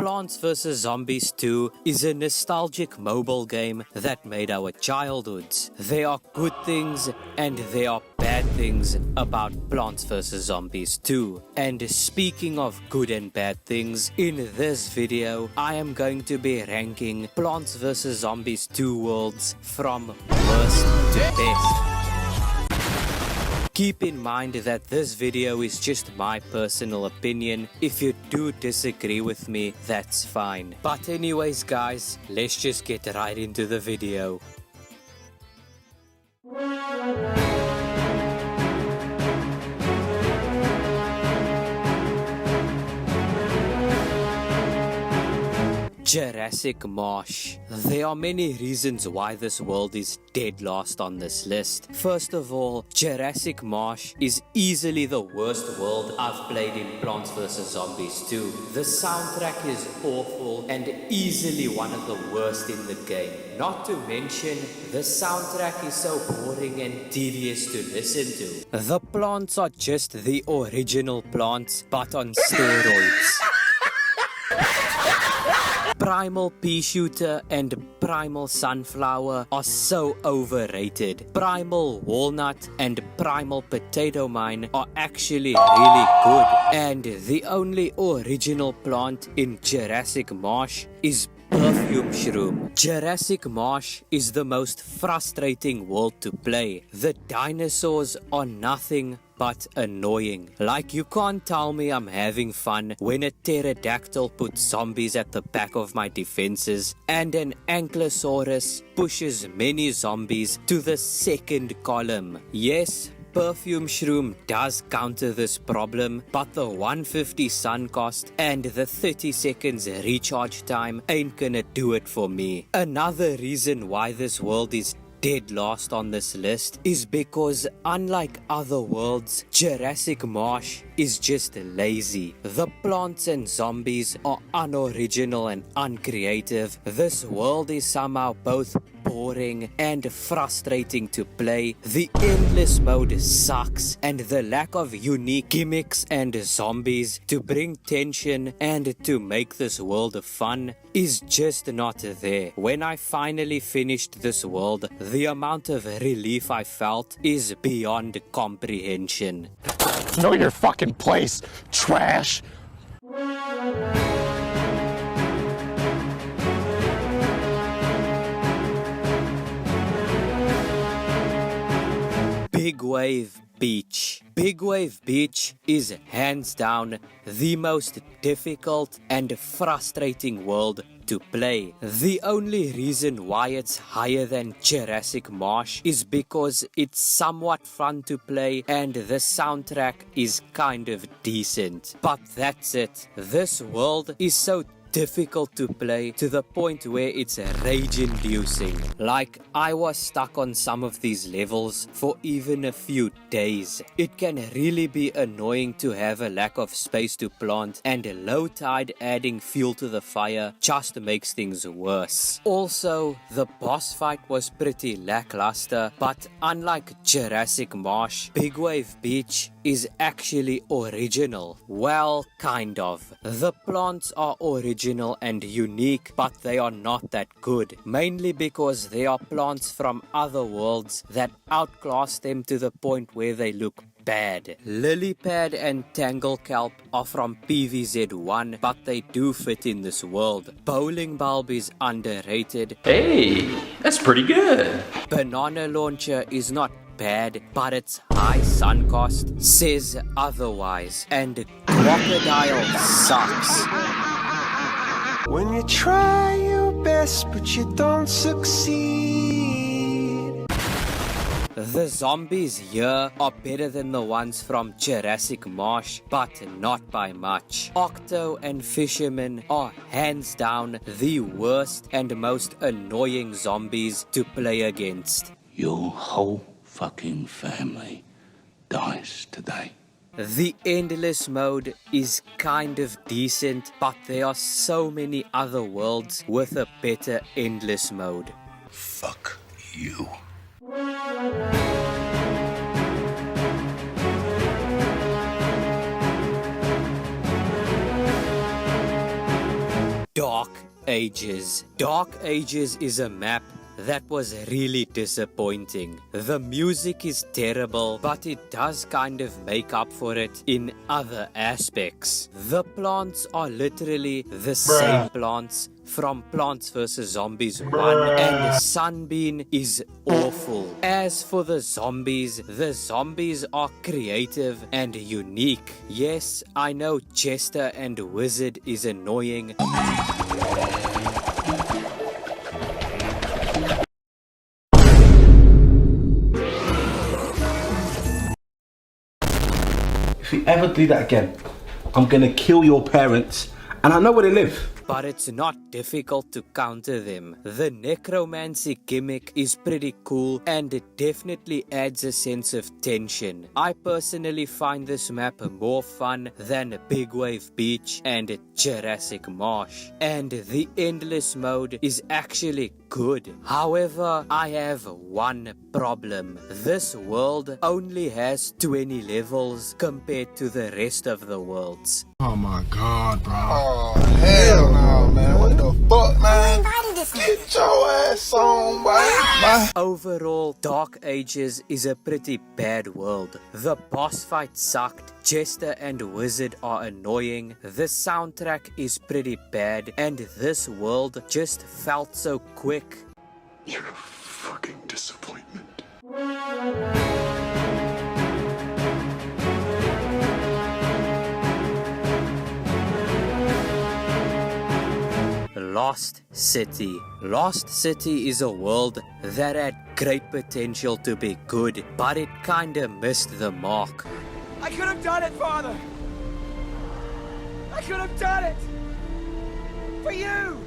Plants vs. Zombies 2 is a nostalgic mobile game that made our childhoods. There are good things and there are bad things about Plants vs. Zombies 2. And speaking of good and bad things, in this video I am going to be ranking Plants vs. Zombies 2 worlds from worst to best. Keep in mind that this video is just my personal opinion. If you do disagree with me, that's fine. But anyways guys, let's just get right into the video. Jurassic Marsh. There are many reasons why this world is dead last on this list. First of all, Jurassic Marsh is easily the worst world I've played in Plants vs. Zombies 2. The soundtrack is awful and easily one of the worst in the game. Not to mention, the soundtrack is so boring and tedious to listen to. The plants are just the original plants, but on steroids. Primal Pea Shooter and Primal Sunflower are so overrated. Primal Walnut and Primal Potato Mine are actually really good. And the only original plant in Jurassic Marsh is Perfume Shroom. Jurassic Marsh is the most frustrating world to play. The dinosaurs are nothing but annoying. Like, you can't tell me I'm having fun when a pterodactyl puts zombies at the back of my defenses and an ankylosaurus pushes many zombies to the second column. Yes, Perfume Shroom does counter this problem, but the 150 sun cost and the 30 seconds recharge time ain't gonna do it for me. Another reason why this world is dead last on this list is because, unlike other worlds, Jurassic Marsh is just lazy. The plants and zombies are unoriginal and uncreative. This world is somehow both boring and frustrating to play. The endless mode sucks, and the lack of unique gimmicks and zombies to bring tension and to make this world fun is just not there. When I finally finished this world, the amount of relief I felt is beyond comprehension. Know your fucking place, trash! Big Wave Beach. Big Wave Beach is hands down the most difficult and frustrating world to play. The only reason why it's higher than Jurassic Marsh is because it's somewhat fun to play and the soundtrack is kind of decent. But that's it. This world is so difficult to play to the point where it's rage-inducing. Like, I was stuck on some of these levels for even a few days. It can really be annoying to have a lack of space to plant, and low tide adding fuel to the fire just makes things worse. Also, the boss fight was pretty lackluster, but unlike Jurassic Marsh, Big Wave Beach is actually original. Well, kind of. The plants are original and unique, but they are not that good. Mainly because they are plants from other worlds that outclass them to the point where they look bad. Lilypad and Tanglekelp are from PvZ 1, but they do fit in this world. Bowling Bulb is underrated. Hey, that's pretty good. Banana Launcher is not bad, but its high sun cost says otherwise. And Crocodile sucks. When you try your best but you don't succeed. The zombies here are better than the ones from Jurassic Marsh, but not by much. Octo and Fisherman are hands down the worst and most annoying zombies to play against. Your whole fucking family dies today. The endless mode is kind of decent, but there are so many other worlds with a better endless mode. Fuck you. Dark Ages. Dark Ages is a map that was really disappointing. The music is terrible, but it does kind of make up for it in other aspects. The plants are literally the same plants from Plants vs. Zombies 1, and Sunbeam is awful. As for the zombies are creative and unique. Yes, I know Chester and Wizard is annoying. If you ever do that again, I'm gonna kill your parents, and I know where they live. But it's not difficult to counter them. The necromancy gimmick is pretty cool and it definitely adds a sense of tension. I personally find this map more fun than Big Wave Beach and Jurassic Marsh. And the endless mode is actually good. However, I have one problem. This world only has 20 levels compared to the rest of the worlds. Oh my god, bro. Oh, hell no, man. What the fuck, man? Get your ass on, boy. Overall, Dark Ages is a pretty bad world. The boss fight sucked, Chester and Wizard are annoying, the soundtrack is pretty bad, and this world just felt so quick. You're a fucking disappointment. Lost City. Lost City is a world that had great potential to be good, but it kinda missed the mark. I could have done it, Father. I could have done it. For you.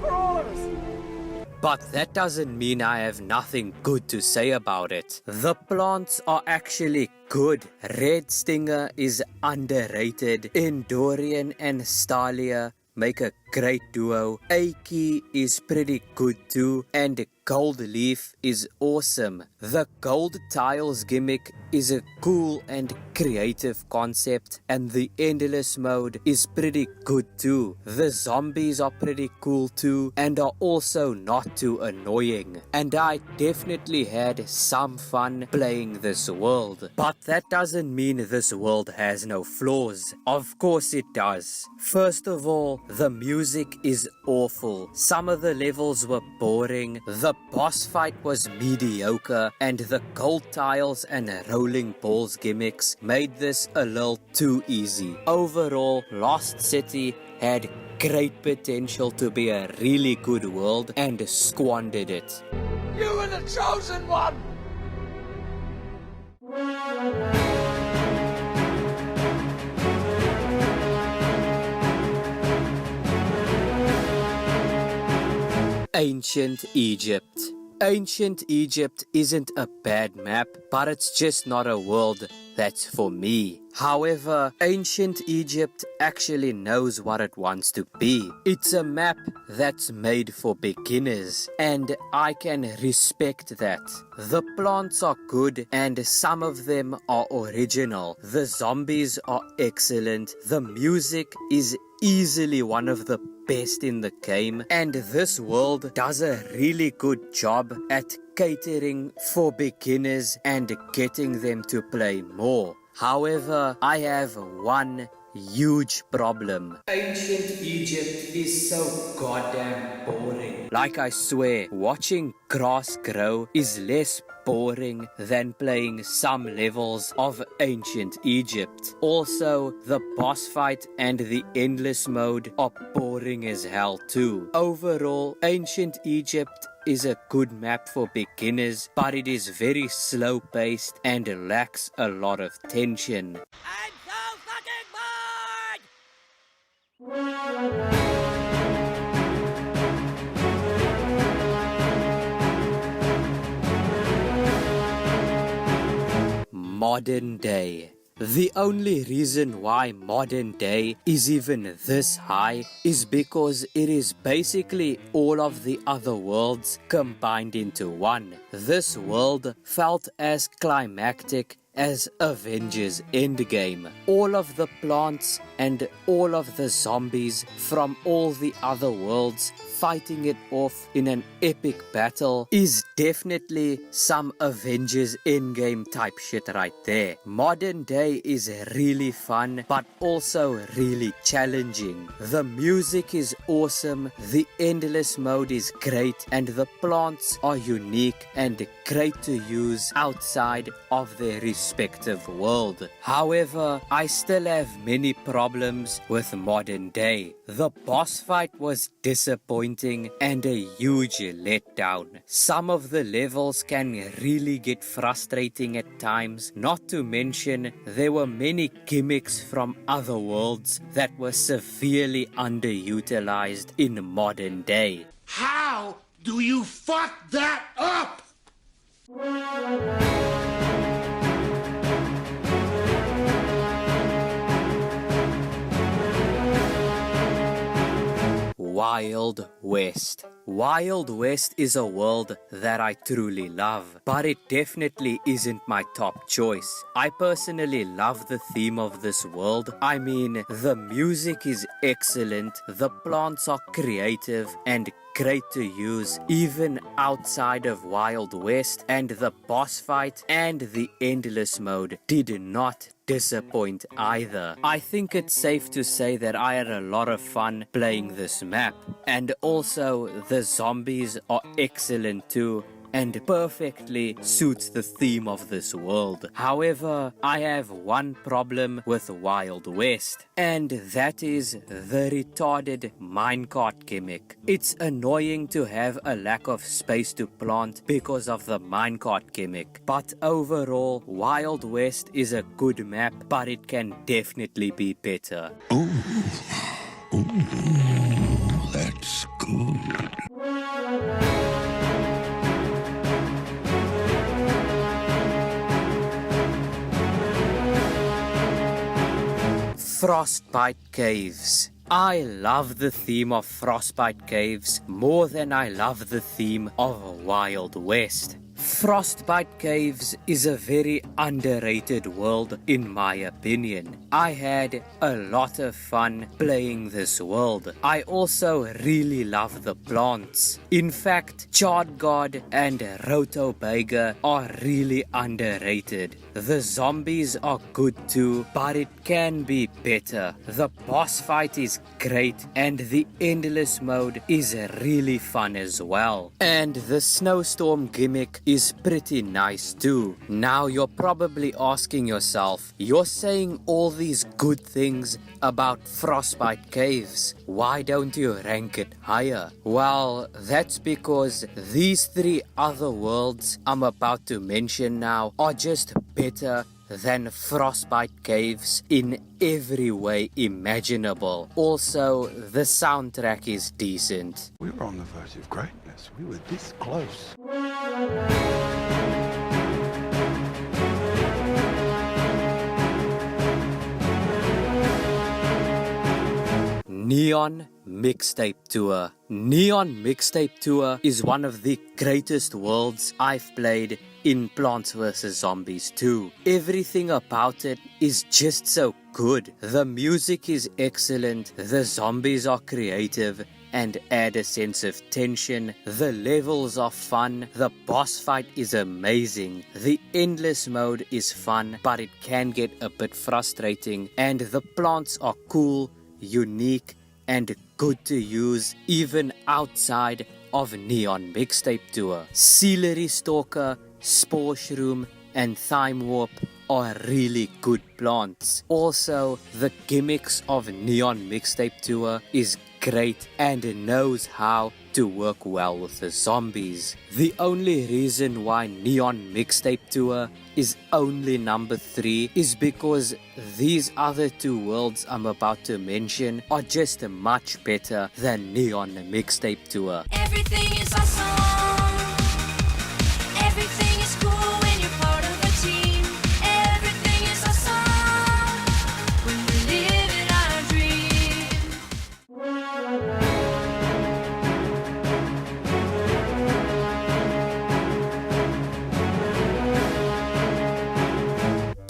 For all of us. But that doesn't mean I have nothing good to say about it. The plants are actually good. Red Stinger is underrated. Endorian and Stalia make a great duo. Aki is pretty good too, and Gold Leaf is awesome. The gold tiles gimmick is a cool and creative concept, and the endless mode is pretty good too. The zombies are pretty cool too, and are also not too annoying. And I definitely had some fun playing this world. But that doesn't mean this world has no flaws. Of course it does. First of all, the music is awful. Some of the levels were boring. The boss fight was mediocre, and the gold tiles and rolling balls gimmicks made this a little too easy. Overall, Lost City had great potential to be a really good world and squandered it. You were the chosen one. Ancient Egypt. Ancient Egypt isn't a bad map, but it's just not a world that's for me. However, Ancient Egypt actually knows what it wants to be. It's a map that's made for beginners, and I can respect that. The plants are good, and some of them are original. The zombies are excellent. The music is easily one of the best in the game, and this world does a really good job at catering for beginners and getting them to play more. However, I have one huge problem. Ancient Egypt is so goddamn boring. Like, I swear, watching grass grow is less boring than playing some levels of Ancient Egypt. Also, the boss fight and the endless mode are boring as hell too. Overall, Ancient Egypt is a good map for beginners, but it is very slow paced and lacks a lot of tension. I'm so fucking Modern day. The only reason why modern day is even this high is because it is basically all of the other worlds combined into one. This world felt as climactic as Avengers Endgame. All of the plants and all of the zombies from all the other worlds fighting it off in an epic battle is definitely some Avengers Endgame type shit right there. Modern day is really fun, but also really challenging. The music is awesome, the endless mode is great, and the plants are unique and great to use outside of their respective world. However, I still have many problems with modern day. The boss fight was disappointing and a huge letdown. Some of the levels can really get frustrating at times, not to mention there were many gimmicks from other worlds that were severely underutilized in modern day. How do you fuck that up? Wild West. Wild West is a world that I truly love, but it definitely isn't my top choice. I personally love the theme of this world. I mean, the music is excellent, the plants are creative and great to use even outside of Wild West, and the boss fight and the endless mode did not disappoint either. I think it's safe to say that I had a lot of fun playing this map, and also the zombies are excellent too and perfectly suits the theme of this world. However, I have one problem with Wild West, and that is the retarded minecart gimmick. It's annoying to have a lack of space to plant because of the minecart gimmick, but overall, Wild West is a good map, but it can definitely be better. That's good. Frostbite Caves. I love the theme of Frostbite Caves more than I love the theme of Wild West. Frostbite Caves is a very underrated world in my opinion. I had a lot of fun playing this world. I also really love the plants. In fact, Chard God and Rotobega are really underrated. The zombies are good too, but it can be better. The boss fight is great and the endless mode is really fun as well. And the snowstorm gimmick is pretty nice too. Now you're probably asking yourself, you're saying all these good things about Frostbite Caves. Why don't you rank it higher? Well, that's because these three other worlds I'm about to mention now are just better than Frostbite Caves in every way imaginable. Also, the soundtrack is decent. We were on the verge of greatness. We were this close. Neon Mixtape Tour. Neon Mixtape Tour is one of the greatest worlds I've played in Plants vs. Zombies 2. Everything about it is just so good. The music is excellent, the zombies are creative and add a sense of tension. The levels are fun, the boss fight is amazing, the endless mode is fun, but it can get a bit frustrating, and the plants are cool, unique, and good to use even outside of Neon Mixtape Tour. Celery Stalker, Spore Shroom, and Thyme Warp are really good plants. Also, the gimmicks of Neon Mixtape Tour is great and knows how to work well with the zombies. The only reason why Neon Mixtape Tour is only number 3 is because these other two worlds I'm about to mention are just much better than Neon Mixtape Tour. Everything is awesome. Everything is cool when you're part of a team. Everything is awesome when we're living our dream.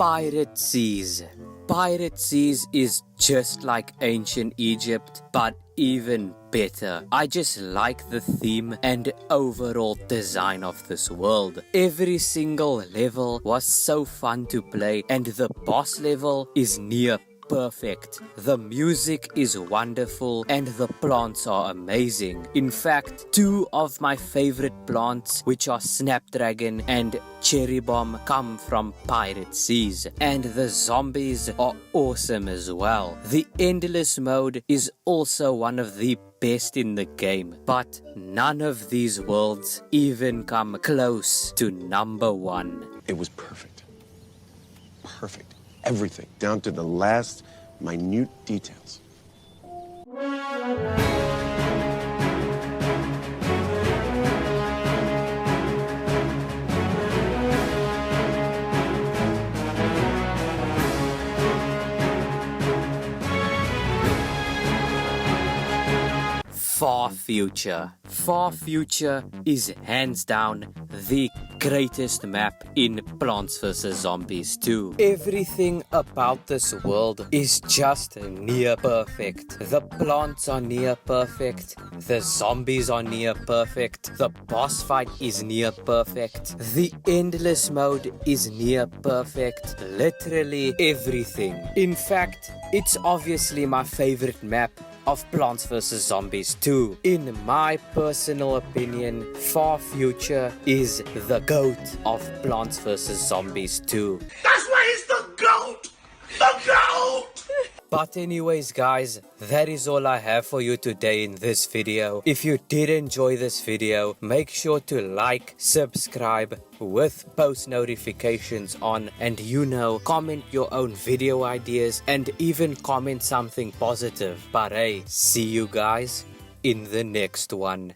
Pirate Seas. Pirate Seas is just like ancient Egypt, but even better. I just like the theme and overall design of this world. Every single level was so fun to play, and the boss level is near perfect. The music is wonderful and the plants are amazing. In fact, two of my favorite plants, which are Snapdragon and Cherry Bomb, come from Pirate Seas, and the zombies are awesome as well. The Endless mode is also one of the best in the game, but none of these worlds even come close to number one. It was perfect. Perfect. Everything, down to the last minute details. Far Future. Far Future is hands down the greatest map in Plants vs. Zombies 2. Everything about this world is just near perfect. The plants are near perfect. The zombies are near perfect. The boss fight is near perfect. The Endless mode is near perfect. Literally everything. In fact, it's obviously my favorite map of Plants vs. Zombies 2. In my personal opinion, Far Future is the GOAT of Plants vs. Zombies 2. That's why he's the GOAT! The GOAT! But anyways guys, that is all I have for you today in this video. If you did enjoy this video, make sure to like, subscribe with post notifications on, and comment your own video ideas and even comment something positive. But hey, see you guys in the next one.